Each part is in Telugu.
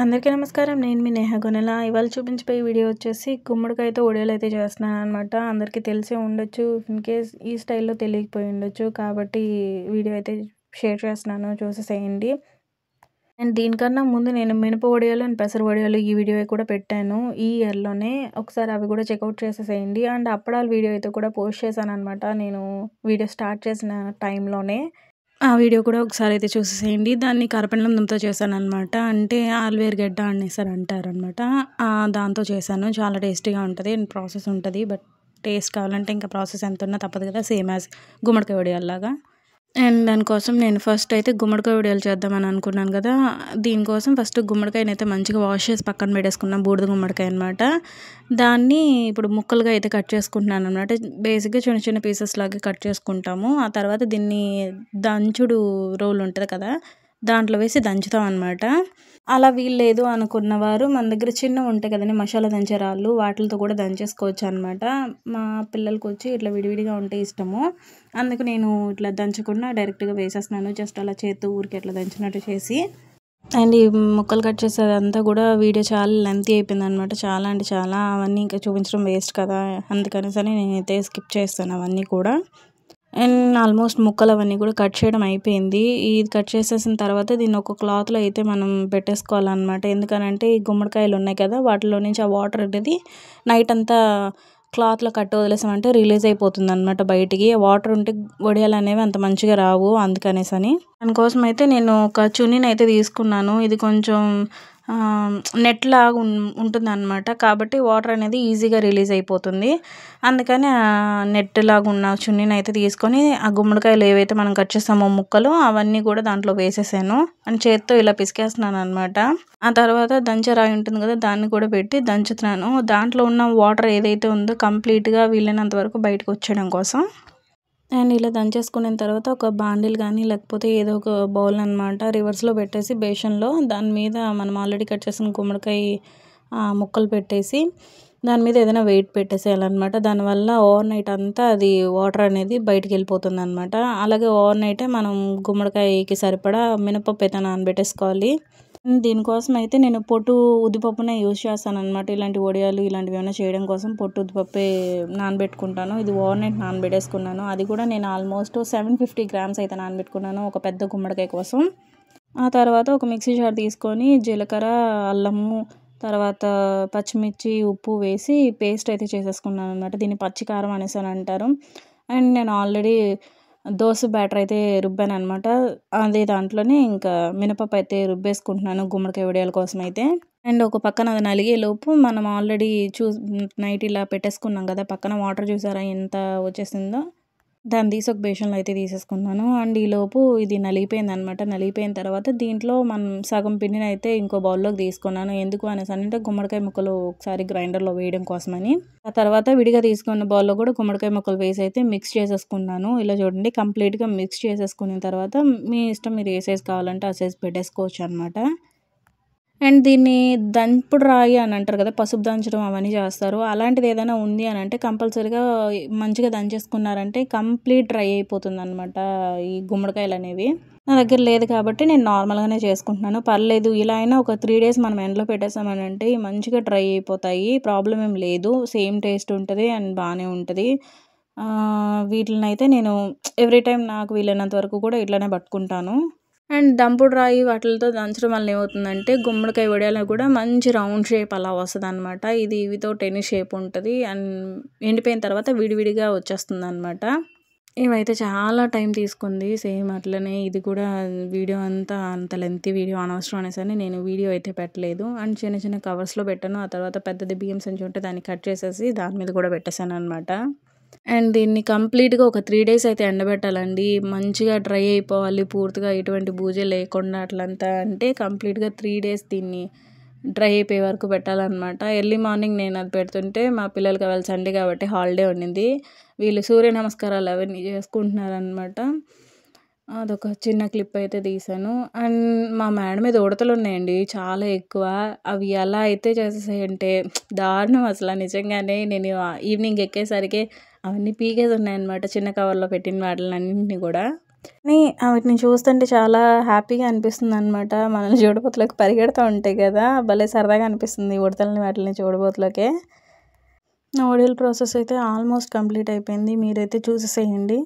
అందరికీ నమస్కారం. నేను మీ నేహ గొనెల. ఇవాళ చూపించబోయే వీడియో వచ్చేసి గుమ్మడికాయతో వడియాలైతే చేస్తున్నాననమాట. అందరికీ తెలిసే ఉండొచ్చు. ఇన్‌కేస్ ఈ స్టైల్‌లో తెలియకపోయి ఉండొచ్చు. కాబట్టి వీడియో అయితే షేర్ చేస్తున్నాను, చూసేసేయండి. అండ్ దీనికన్నా ముందు నేను మినప వడియాలు అండ్ పెసర వడియాలు ఈ వీడియో కూడా పెట్టాను ఈ ఇయర్‌లోనే. ఒకసారి అవి కూడా చెక్‌ఔట్ చేసేసేయండి. అండ్ అప్పడాల వీడియో అయితే కూడా పోస్ట్ చేశాననమాట నేను వీడియో స్టార్ట్ చేసిన టైంలోనే. ఆ వీడియో కూడా ఒకసారి అయితే చూసేసేయండి. దాన్ని కరపెండలంతో చేశాననమాట. అంటే ఆల్వేరు గడ్డ అనేసని అంటారనమాట. దాంతో చేశాను. చాలా టేస్టీగా ఉంటది. అండ్ ప్రాసెస్ ఉంటది. బట్ టేస్ట్ కావాలంటే ఇంకా ప్రాసెస్ ఎంతున్నా తప్పదు కదా! సేమ్ యాజ్ గుమ్మడికాయ వడియాల్లాగా. అండ్ దానికోసం నేను ఫస్ట్ అయితే గుమ్మడికాయ వడియాలు చేద్దామని అనుకున్నాను కదా! దీనికోసం ఫస్ట్ గుమ్మడికాయనైతే మంచిగా వాష్ చేసి పక్కన పెట్టేసుకున్నాను. బూడిద గుమ్మడికాయ అనమాట. దాన్ని ఇప్పుడు ముక్కలుగా అయితే కట్ చేసుకుంటున్నాననమాట. బేసిక్‌గా చిన్న చిన్న పీసెస్ లాగా కట్ చేసుకుంటాము. ఆ తర్వాత దీన్ని దంచుడు రోలు ఉంటది కదా! దాంట్లో వేసి దంచుతామనమాట. అలా వీల్లేదు అనుకున్నవారు మన దగ్గర చిన్నవి ఉంటాయి కదండీ! మసాలా దంచే రాళ్ళు, వాటిలతో కూడా దంచేసుకోవచ్చనమాట. మా పిల్లలకొచ్చి ఇట్లా విడివిడిగా ఉంటే ఇష్టము. అందుకు నేను ఇట్లా దంచకుండా డైరెక్ట్‌గా వేసేస్తున్నాను. జస్ట్ అలా చేత్తో ఊరికే అట్లా దంచినట్టు చేసి. అండ్ ఈ ముక్కలు కట్ చేసేదంతా కూడా వీడియో చాలా లెంతీ అయిపోయిందనమాట. చాలా అంటే చాలా. అవన్నీ ఇంకా చూపించడం వేస్ట్ కదా! అందుకనేసని నేనైతే స్కిప్ చేస్తాను అవన్నీ కూడా. అండ్ ఆల్మోస్ట్ ముక్కలు అవన్నీ కూడా కట్ చేయడం అయిపోయింది. ఇది కట్ చేసేసిన తర్వాత దీన్ని ఒక క్లాత్‌లో అయితే మనం పెట్టేసుకోవాలన్నమాట. ఎందుకనంటే ఈ గుమ్మడికాయలు ఉన్నాయి కదా! వాటిలో నుంచి ఆ వాటర్ అనేది నైట్ అంతా క్లాత్‌లో కట్టి వదిలేసామంటే రిలీజ్ అయిపోతుందన్నమాట బయటికి. వాటర్ ఉంటే వడియాలు అనేవి అంత మంచిగా రావు అందుకనేసని. దానికోసం అయితే నేను ఒక చున్నీనైతే తీసుకున్నాను. ఇది కొంచెం నెట్ లాగా ఉంటుందన్నమాట. కాబట్టి వాటర్ అనేది ఈజీగా రిలీజ్ అయిపోతుంది. అందుకని నెట్ లాగా ఉన్న చున్నీనైతే తీసుకొని ఆ గుమ్మడికాయలు ఏవైతే మనం కట్ చేసామో ముక్కలు అవన్నీ కూడా దాంట్లో వేసేసాను. అండ్ చేత్తో ఇలా పిసికేస్తున్నానన్నమాట. ఆ తర్వాత దంచే రాయి ఉంటుంది కదా! దాన్ని కూడా పెట్టి దంచుతున్నాను. దాంట్లో ఉన్న వాటర్ ఏదైతే ఉందో కంప్లీట్‌గా వీలైనంత వరకు బయటకు వచ్చేయడం కోసం. అండ్ ఇలా దంచేసుకున్న తర్వాత ఒక బాండిల్ కానీ లేకపోతే ఏదో ఒక బౌల్ అనమాట రివర్స్‌లో పెట్టేసి బేషన్‌లో దాని మీద మనం ఆల్రెడీ కట్ చేసిన గుమ్మడికాయ ముక్కలు పెట్టేసి దాని మీద ఏదైనా వెయిట్ పెట్టేసేయాలన్నమాట. దానివల్ల ఓవర్ నైట్ అంతా అది వాటర్ అనేది బయటికి వెళ్ళిపోతుందన్నమాట. అలాగే ఓవర్ నైటే మనం గుమ్మడికాయకి సరిపడా మినపప్పు అయితే నానబెట్టేసుకోవాలి. దీనికోసం అయితే నేను పొట్టు ఉద్దిపప్పునే యూజ్ చేస్తాననమాట. ఇలాంటి వడియాలు ఇలాంటివి ఏమైనా చేయడం కోసం పొట్టు ఉద్దిపప్పే నానబెట్టుకుంటాను. ఇది ఓవర్ నైట్ నానబెట్టేసుకున్నాను. అది కూడా నేను ఆల్మోస్ట్ 750 గ్రామ్స్ అయితే నానబెట్టుకున్నాను ఒక పెద్ద గుమ్మడికాయ కోసం. ఆ తర్వాత ఒక మిక్సీ జార్ తీసుకొని జీలకర్ర, అల్లము, తర్వాత పచ్చిమిర్చి, ఉప్పు వేసి పేస్ట్ అయితే చేసేసుకున్నాను అనమాట. దీన్ని పచ్చి కారం అనేసని అంటారు. అండ్ నేను ఆల్రెడీ దోస బ్యాటర్ అయితే రుబ్బాననమాట. అదే దాంట్లోనే ఇంకా మినపప్పు అయితే రుబ్బేసుకుంటున్నాను గుమ్మడికాయ వడియాల కోసం అయితే. అండ్ ఒక పక్కన అది నలిగేలోపు మనం ఆల్రెడీ నైట్ ఇలా పెట్టేసుకున్నాం కదా! పక్కన వాటర్ చూసారా ఎంత వచ్చేసిందో. దాన్ని తీసి ఒక బేషన్‌లో అయితే తీసేసుకున్నాను. అండ్ ఈలోపు ఇది నలిగిపోయిందనమాట. నలిగిపోయిన తర్వాత దీంట్లో మనం సగం పిండినైతే ఇంకో బౌల్‌లోకి తీసుకున్నాను. ఎందుకు అనేసనంటే గుమ్మడికాయ ముక్కలు ఒకసారి గ్రైండర్‌లో వేయడం కోసమని. ఆ తర్వాత విడిగా తీసుకున్న బౌల్‌లో కూడా గుమ్మడికాయ ముక్కలు వేసి అయితే మిక్స్ చేసేసుకున్నాను. ఇలా చూడండి కంప్లీట్‌గా మిక్స్ చేసేసుకున్న తర్వాత మీ ఇష్టం మీరు ఏ సైజ్ కావాలంటే ఆ సైజ్ పెట్టేసుకోవచ్చు అనమాట. అండ్ దీన్ని దంపుడు రాయి అని అంటారు కదా! పసుపు దంచడం అవన్నీ చేస్తారు. అలాంటిది ఏదైనా ఉంది అనంటే కంపల్సరీగా మంచిగా దంచేసుకున్నారంటే కంప్లీట్ డ్రై అయిపోతుందనమాట ఈ గుమ్మడికాయలనేవి. నా దగ్గర లేదు కాబట్టి నేను నార్మల్‌గానే చేసుకుంటున్నాను. పర్లేదు ఇలా అయినా ఒక 3 డేస్ మనం ఎండలో పెట్టేసామనంటే మంచిగా డ్రై అయిపోతాయి. ప్రాబ్లమ్ ఏం లేదు. సేమ్ టేస్ట్ ఉంటది అండ్ బానే ఉంటది. వీటిలనైతే నేను ఎవ్రీ టైమ్ నాకు వీలైనంత వరకు కూడా ఇట్లనే పట్టుకుంటాను. అండ్ దంపుడు రాయి వాటిలతో దంచడం వల్ల ఏమవుతుందంటే గుమ్మడికాయ వడియాలు కూడా మంచి రౌండ్ షేప్ అలా వస్తదనమాట. ఇది వితౌట్ ఎనీ షేప్ ఉంటది. అండ్ ఎండిపోయిన తర్వాత విడివిడిగా వచ్చేస్తుందనమాట. ఇవైతే చాలా టైం తీసుకుంది. సేమ్ అట్లనే ఇది కూడా వీడియో అంతా అంత లెంతీ వీడియో అనవసరం అనేసని నేను వీడియో అయితే పెట్టలేదు. అండ్ చిన్న చిన్న కవర్స్‌లో పెట్టాను. ఆ తర్వాత పెద్దది బియ్యం సంచి ఉంటే దాన్ని కట్ చేసేసి దాని మీద కూడా పెట్టేసాననమాట. అండ్ దీన్ని కంప్లీట్‌గా ఒక 3 డేస్ అయితే ఎండబెట్టాలండి. మంచిగా డ్రై అయిపోవాలి పూర్తిగా ఎటువంటి బూజే లేకుండా అట్లంతా అంటే కంప్లీట్‌గా 3 డేస్ దీన్ని డ్రై అయిపోయే వరకు పెట్టాలన్నమాట. ఎర్లీ మార్నింగ్ నేను అది పెడుతుంటే మా పిల్లలకి ఇవాళ సండే కాబట్టి హాలిడే ఉండింది. వీళ్ళు సూర్య నమస్కారాలు అవన్నీ చేసుకుంటున్నారనమాట. అదొక చిన్న క్లిప్ అయితే తీశాను. అండ్ మా మేడ మీద ఉడతలున్నాయండి చాలా ఎక్కువ. అవి ఎలా అయితే చేసేసాయంటే దారుణం అసల నిజంగానే. నేను ఈవినింగ్ ఎక్కేసరికి అవన్నీ పీకేసి ఉన్నాయన్నమాట చిన్న కవర్‌లో పెట్టిన వాటిలన్నింటిని కూడా. కానీ వాటిని చూస్తుంటే చాలా హ్యాపీగా అనిపిస్తుందనమాట. మనల్ని చూడబోతులోకి పరిగెడతా ఉంటాయి కదా! భలే సరదాగా అనిపిస్తుంది ఈ ఉడతల్ని వాటిల్ని చూడబోతులోకే. నా ఒడియాల ప్రాసెస్ అయితే ఆల్మోస్ట్ కంప్లీట్ అయిపోయింది. మీరైతే చూసేసేయండి.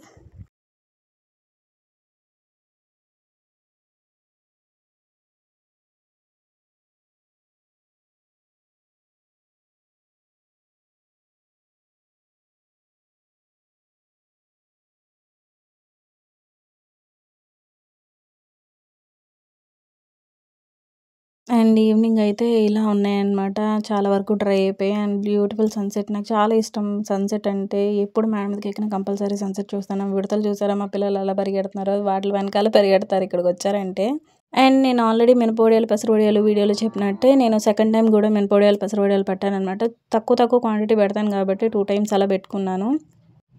అండ్ ఈవినింగ్ అయితే ఇలా ఉన్నాయన్నమాట. చాలా వరకు డ్రై అయిపోయాయి. అండ్ బ్యూటిఫుల్ సన్‌సెట్ నాకు చాలా ఇష్టం సన్‌సెట్ అంటే. ఎప్పుడు మేడ మీదకెక్కినా కంపల్సరీ సన్‌సెట్ చూస్తాను. విడతలు చూసారా మా పిల్లలు ఎలా పరిగెడుతున్నారో వాటిల వెనకాల పరిగెడతారు ఇక్కడికొచ్చారంటే. అండ్ నేను ఆల్రెడీ మినపొడియాలు, పెసరవడియాలు వీడియోలో చెప్పినట్టే నేను సెకండ్ టైమ్ గూడా మినపొడియాలు, పెసరవడియాలు పెట్టాననమాట. తక్కువ తక్కువ క్వాంటిటీ పెడతాను కాబట్టి 2 టైమ్స్ అలా పెట్టుకున్నాను.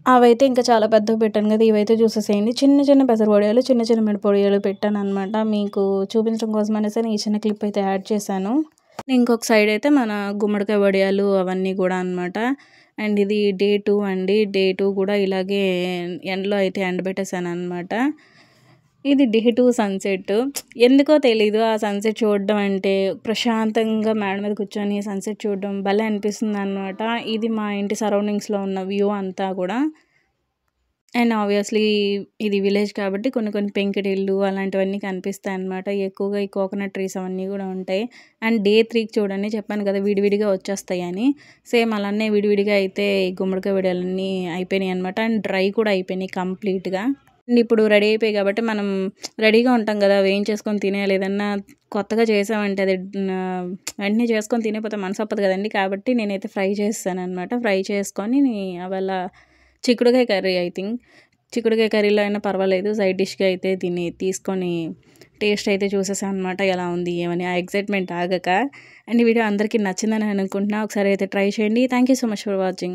అవైతే ఇంకా చాలా పెద్దవి పెట్టాను కదా! ఇవైతే చూసేసేయండి. చిన్న చిన్న పెసరవడియాలు, చిన్న చిన్న మినపొడియాలు పెట్టాననమాట. మీకు చూపించడం కోసం అనేసి ఈ చిన్న క్లిప్ అయితే యాడ్ చేశాను. ఇంకొక సైడ్ అయితే మన గుమ్మడికాయ వడియాలు అవన్నీ కూడా అనమాట. అండ్ ఇది డే 2 అండి. డే 2 కూడా ఇలాగే ఎండలో అయితే ఎండబెట్టేసాననమాట. ఇది డే 2 సన్‌సెట్. ఎందుకో తెలీదు ఆ సన్‌సెట్ చూడడం అంటే ప్రశాంతంగా మేడ మీద కూర్చొని సన్‌సెట్ చూడడం భలే అనిపిస్తుందనమాట. ఇది మా ఇంటి సరౌండింగ్స్‌లో ఉన్న వ్యూ అంతా కూడా. అండ్ ఆబ్వియస్‌లీ ఇది విలేజ్ కాబట్టి కొన్ని కొన్ని పెంకుటిల్లు అలాంటివన్నీ కనిపిస్తాయన్నమాట. ఎక్కువగా ఈ కోకోనట్ ట్రీస్ అవన్నీ గూడా ఉంటాయి. అండ్ డే 3కి చూడండి చెప్పాను కదా! విడివిడిగా వచ్చేస్తాయని. సేమ్ అలానే విడివిడిగా అయితే ఈ గుమ్మడికాయ వడియాలన్నీ అయిపోయినాయన్నమాట. అండ్ డ్రై కూడా అయిపోయినాయి కంప్లీట్‌గా. అండ్ ఇప్పుడు రెడీ అయిపోయాయి కాబట్టి మనం రెడీగా ఉంటాం గదా! వేయించేసుకొని తినేయాలి. ఏదన్నా కొత్తగా చేసామంటే అది వెంటనే చేసుకొని తినకపోతే మనసొప్పదు గదండీ! కాబట్టి నేనైతే ఫ్రై చేసేసాననమాట. ఫ్రై చేసుకొని అవాళ చిక్కుడుకాయ కర్రీ ఐ థింక్. చిక్కుడుకాయ కర్రీలో అయినా పర్వాలేదు. సైడ్ డిష్‌గా అయితే తీసుకొని టేస్ట్ అయితే చూసేసాననమాట. ఎలా ఉంది ఏమని ఆ ఎక్సైట్‌మెంట్ ఆగక. అండ్ ఈ వీడియో అందరికీ నచ్చిందని అనుకుంటున్నా. ఒకసారి అయితే ట్రై చేయండి. Thank you so much for watching.